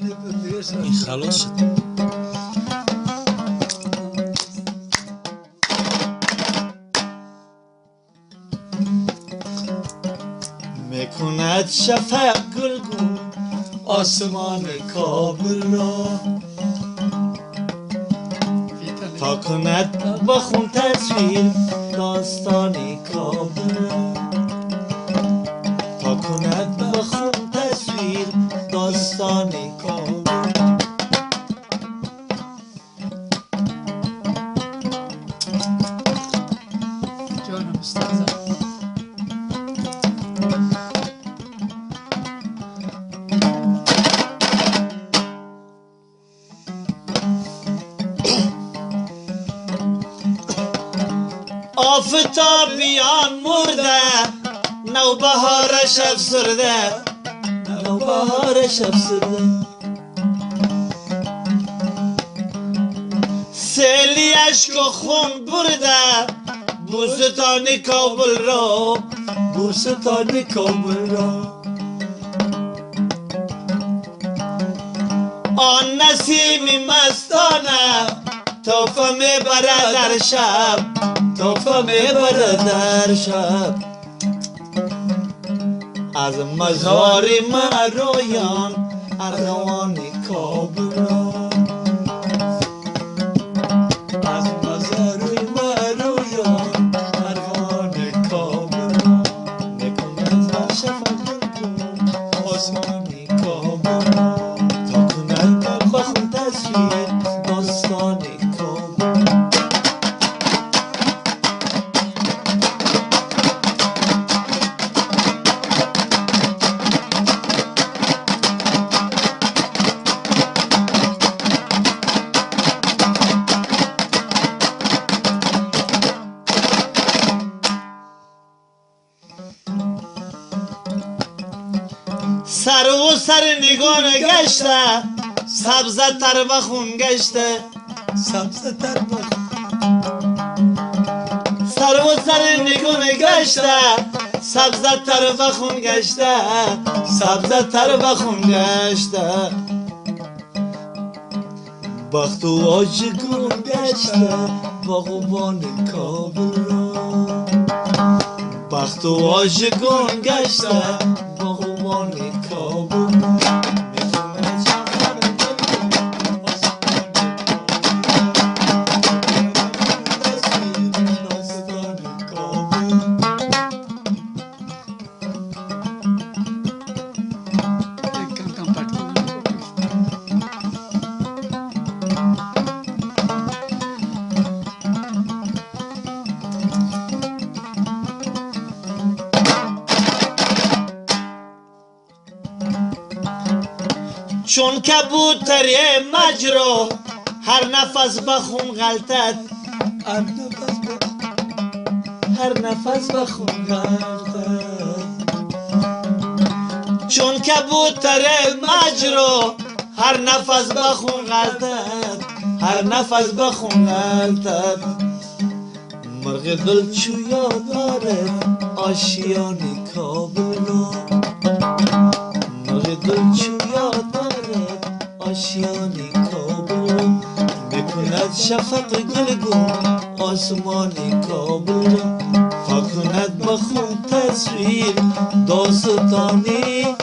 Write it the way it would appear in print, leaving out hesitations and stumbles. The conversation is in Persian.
این خلاص شد. میکند شفق گلگون آسمان کابل را، تا کند با خون تصویر داستانی کابل را، تا کند با خون تصویر داستانی کابل. جانم استاد. آفتابیان مرده نوبهارش افسرده، نوبهارش افسرده. سیلی عشق و خون برده بوستانی کابل را، بوستانی کابل را. آن نسیمی مستانه توفه میبره در شب، توفه میبره در شب. از مزاری مرویان ارغوانی کابل را، از مزاری مرویان ارغوانی کابل را. میکند شفق گلگون آسمانی کابل را، تا کند با خون تصویر داستانی کابل. سر و سر نگون گشته سبزه تر و خون گشته، سبزه تر و سر و سر نگون گشته سبزه تر و خون گشته، سبزه تر و خون گشته. بخت و عاشقون گشته باغبان کابل را، بخت و عاشقون گشته باغبان کابل. چون کبوتری مجرو هر نفس بخون غلطد، هر نفس بخون غلطد. چون کبوتری مجرو هر نفس بخون غلطد، هر نفس بخون غلطد. مرغ دل چو یاد دارد آشیانی کابل را، مرغ دل چو یاد دارد آشیانی کابل. میکند شفق گلگون آسمانی کابل را، تا کند با خون تصویر داستانی